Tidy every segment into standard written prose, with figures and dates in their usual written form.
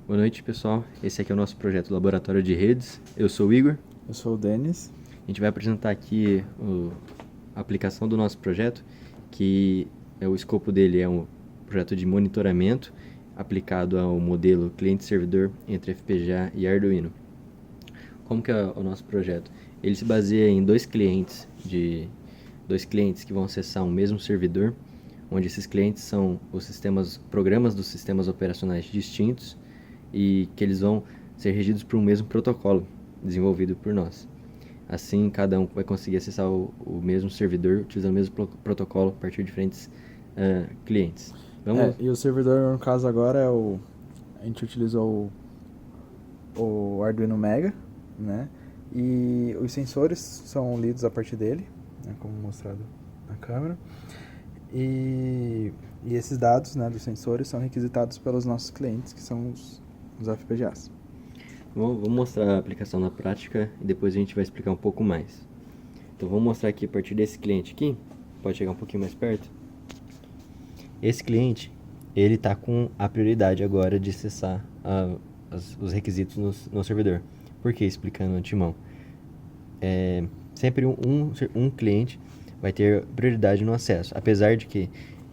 Boa noite, pessoal. Esse aqui é o nosso projeto Laboratório de Redes. Eu sou o Igor. Eu sou o Denis. A gente vai apresentar aqui a aplicação do nosso projeto, que o escopo dele é um projeto de monitoramento aplicado ao modelo cliente-servidor entre FPGA e Arduino. Como que é o nosso projeto? Ele se baseia em dois clientes que vão acessar um mesmo servidor, onde esses clientes são programas dos sistemas operacionais distintos e que eles vão ser regidos por um mesmo protocolo desenvolvido por nós. Assim, cada um vai conseguir acessar o mesmo servidor utilizando o mesmo protocolo a partir de diferentes clientes. E o servidor, no caso agora, a gente utilizou o Arduino Mega, né? E os sensores são lidos a partir dele, né, como mostrado na câmera. E esses dados, né, dos sensores são requisitados pelos nossos clientes, que são os FPGAs. Vamos mostrar a aplicação na prática e depois a gente vai explicar um pouco mais. Então vamos mostrar aqui a partir desse cliente aqui. Pode chegar um pouquinho mais perto. Esse cliente, ele está com a prioridade agora de acessar os requisitos no servidor. Por que? Explicando no antemão. Sempre um cliente vai ter prioridade no acesso. Apesar de que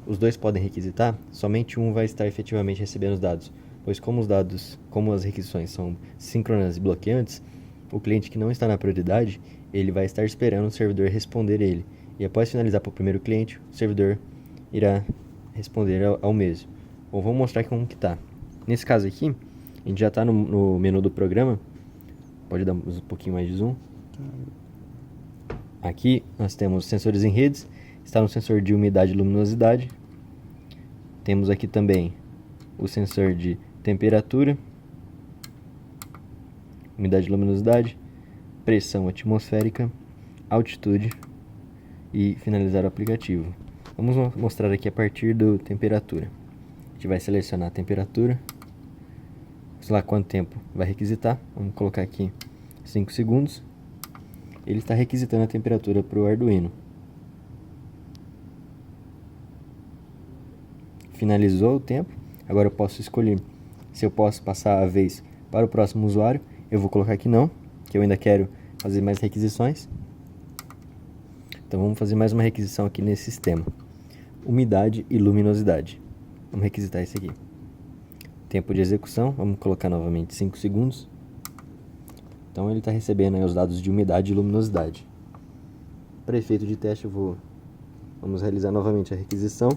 os dois podem requisitar, somente um vai estar efetivamente recebendo os dados. Pois como as requisições são síncronas e bloqueantes, o cliente que não está na prioridade, ele vai estar esperando o servidor responder ele. E após finalizar para o primeiro cliente, o servidor irá responder ao mesmo. Bom, vamos mostrar como que está. Nesse caso aqui, a gente já está no menu do programa. Pode dar um pouquinho mais de zoom. Aqui nós temos sensores em redes. Está no sensor de umidade e luminosidade. Temos aqui também o sensor de temperatura, umidade e luminosidade, pressão atmosférica, altitude e finalizar o aplicativo. Vamos mostrar aqui a partir do temperatura. A gente vai selecionar a temperatura, sei lá quanto tempo vai requisitar. Vamos colocar aqui 5 segundos. Ele está requisitando a temperatura para o Arduino. Finalizou o tempo. Agora eu posso escolher se eu posso passar a vez para o próximo usuário. Eu vou colocar aqui não, que eu ainda quero fazer mais requisições. Então vamos fazer mais uma requisição aqui nesse sistema. Umidade e luminosidade. Vamos requisitar esse aqui. Tempo de execução, vamos colocar novamente 5 segundos. Então ele está recebendo aí os dados de umidade e luminosidade. Para efeito de teste vamos realizar novamente a requisição.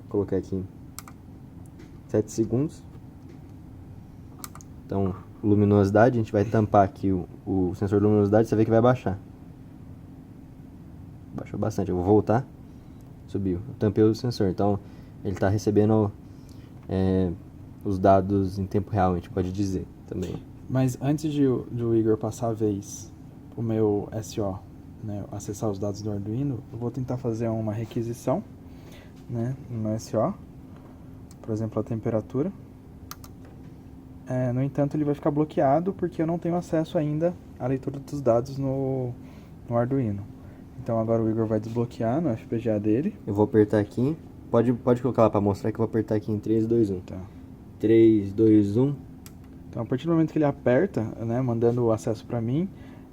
Vou colocar aqui 7 segundos. Então, luminosidade, a gente vai tampar aqui o sensor de luminosidade, você vê que vai baixar. Baixou bastante, eu vou voltar. Subiu, eu tampei o sensor, então ele está recebendo os dados em tempo real, a gente pode dizer também. Mas antes de o Igor passar a vez para o meu SO, né, acessar os dados do Arduino, eu vou tentar fazer uma requisição, né, no SO, por exemplo, a temperatura. No entanto, ele vai ficar bloqueado porque eu não tenho acesso ainda à leitura dos dados no Arduino. Então agora o Igor vai desbloquear no FPGA dele. Eu vou apertar aqui. Pode colocar lá para mostrar que eu vou apertar aqui em 3, 2, 1. Tá. 3, 2, 1. Então a partir do momento que ele aperta, né, mandando o acesso para mim,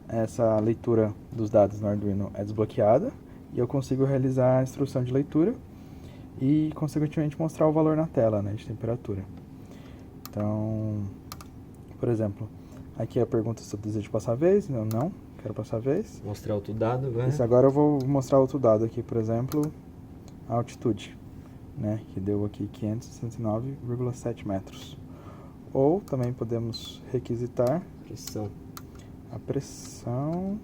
essa leitura dos dados no Arduino é desbloqueada e eu consigo realizar a instrução de leitura e consequentemente mostrar o valor na tela, né, de temperatura. Então, por exemplo, aqui a pergunta se eu desejo passar a vez. Não, quero passar a vez. Mostrar outro dado agora. Isso, agora eu vou mostrar outro dado aqui, por exemplo, a altitude, né, que deu aqui 569,7 metros. Ou também podemos requisitar a pressão.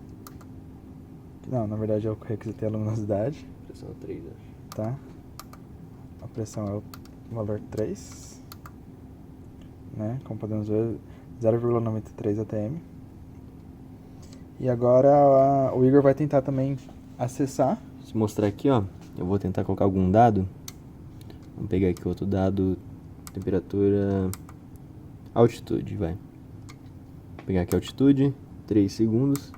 Não, na verdade eu requisitei a luminosidade. Pressão 3, acho. Tá? A pressão é o valor 3, né? Como podemos ver, 0,93 atm. E agora o Igor vai tentar também acessar. Se mostrar aqui, ó, eu vou tentar colocar algum dado. Vamos pegar aqui outro dado, temperatura, altitude, vai. Vou pegar aqui a altitude, 3 segundos.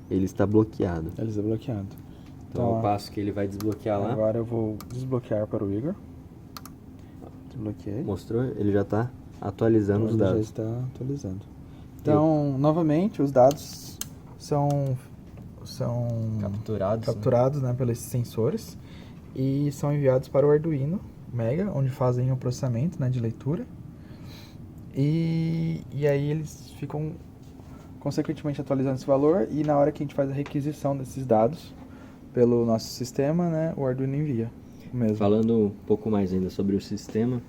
Ele está bloqueado. Ele está bloqueado. Então ao passo que ele vai desbloquear lá. Agora eu vou desbloquear para o Igor. Desbloqueei. Mostrou? Ele já está atualizando os Ele já dados. está atualizando. Então, novamente, os dados são capturados, né, pelos sensores e são enviados para o Arduino Mega, onde fazem o processamento, né, de leitura. E aí eles ficam consequentemente atualizando esse valor, e na hora que a gente faz a requisição desses dados pelo nosso sistema, né, o Arduino envia mesmo. Falando um pouco mais ainda sobre o sistema,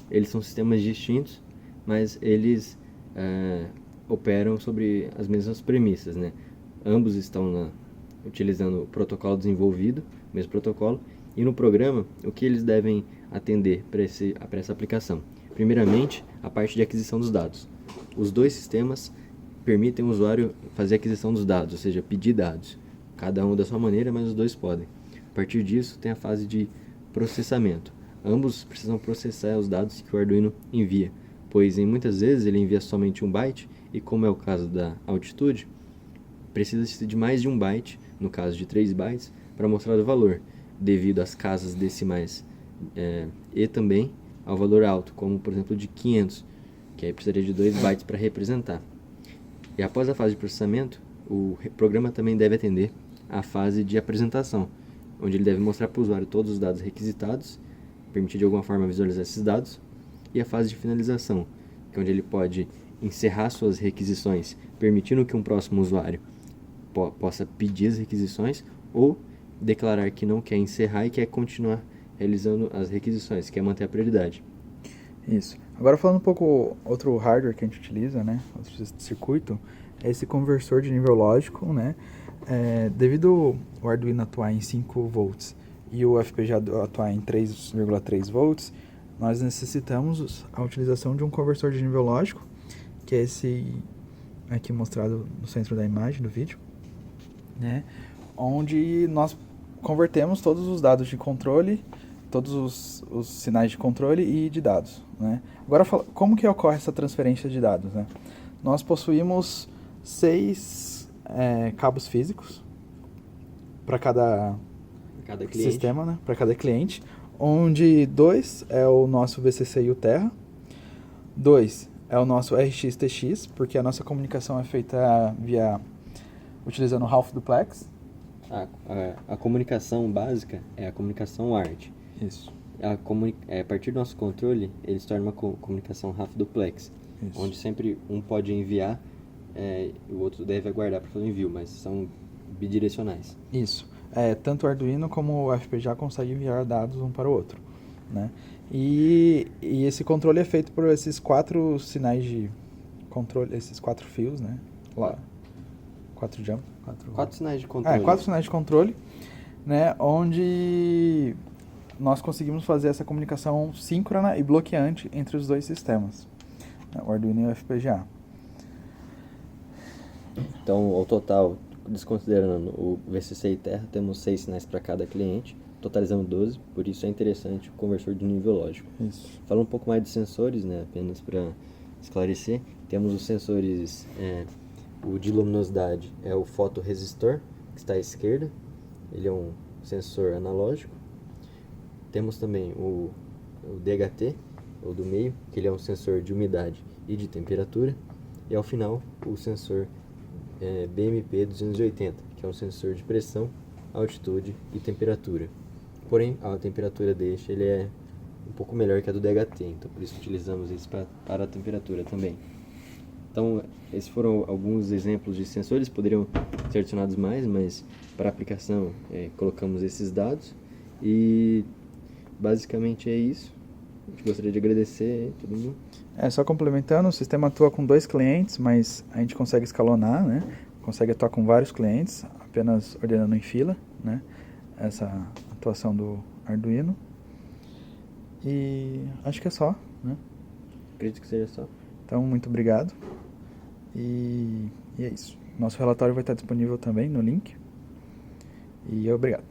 eles são sistemas distintos, mas eles operam sobre as mesmas premissas, né? Ambos estão utilizando o protocolo desenvolvido, o mesmo protocolo, e no programa, o que eles devem atender para essa aplicação? Primeiramente, a parte de aquisição dos dados. Os dois sistemas permitem o usuário fazer a aquisição dos dados, ou seja, pedir dados. Cada um da sua maneira, mas os dois podem. A partir disso, tem a fase de processamento. Ambos precisam processar os dados que o Arduino envia, pois muitas vezes ele envia somente 1 byte, e como é o caso da altitude, precisa de mais de 1 byte, no caso de 3 bytes, para mostrar o valor, devido às casas decimais e também ao valor alto, como por exemplo de 500, que aí precisaria de 2 bytes para representar. E após a fase de processamento, o programa também deve atender a fase de apresentação, onde ele deve mostrar para o usuário todos os dados requisitados, permitir de alguma forma visualizar esses dados, e a fase de finalização, que é onde ele pode encerrar suas requisições, permitindo que um próximo usuário possa pedir as requisições ou declarar que não quer encerrar e quer continuar realizando as requisições, quer manter a prioridade. Isso. Agora falando um pouco outro hardware que a gente utiliza, né, outro circuito, é esse conversor de nível lógico, né, devido o Arduino atuar em 5 volts e o FPGA atuar em 3,3 volts, nós necessitamos a utilização de um conversor de nível lógico, que é esse aqui mostrado no centro da imagem do vídeo, né, onde nós convertemos todos os dados de controle, todos os sinais de controle e de dados, né. Agora, como que ocorre essa transferência de dados, né? Nós possuímos 6 cabos físicos para cada sistema, né? Para cada cliente, onde 2 é o nosso VCC e o Terra, 2 é o nosso RX-TX, porque a nossa comunicação é feita utilizando o Half Duplex. A comunicação básica é a comunicação ART. Isso. A partir do nosso controle, ele se torna uma comunicação Half Duplex, Isso. onde sempre um pode enviar e o outro deve aguardar para fazer o envio, mas são bidirecionais. Isso. Tanto o Arduino como o FPGA conseguem enviar dados um para o outro, né? E esse controle é feito por esses 4 sinais de controle, esses 4 fios, né? Lá. 4 jump. 4 sinais de controle. 4 sinais de controle, né? Onde nós conseguimos fazer essa comunicação síncrona e bloqueante entre os dois sistemas, né? O Arduino e o FPGA. Então, ao total, desconsiderando o VCC e Terra, temos 6 sinais para cada cliente, totalizando 12, por isso é interessante o conversor de nível lógico. Isso. Falando um pouco mais de sensores, né, apenas para esclarecer, temos os sensores, o de luminosidade é o fotoresistor, que está à esquerda, ele é um sensor analógico. Temos também o DHT, ou do meio, que ele é um sensor de umidade e de temperatura. E ao final, o sensor BMP280, que é um sensor de pressão, altitude e temperatura. Porém, a temperatura deste ele é um pouco melhor que a do DHT, então por isso utilizamos isso para a temperatura também. Então, esses foram alguns exemplos de sensores, poderiam ser adicionados mais, mas para aplicação colocamos esses dados. E basicamente é isso. A gente gostaria de agradecer a todo mundo. Só complementando, o sistema atua com 2 clientes, mas a gente consegue escalonar, né? Consegue atuar com vários clientes, apenas ordenando em fila, né? Essa atuação do Arduino. E acho que é só, né? Acredito que seja só. Então, muito obrigado. E é isso. Nosso relatório vai estar disponível também no link. E obrigado.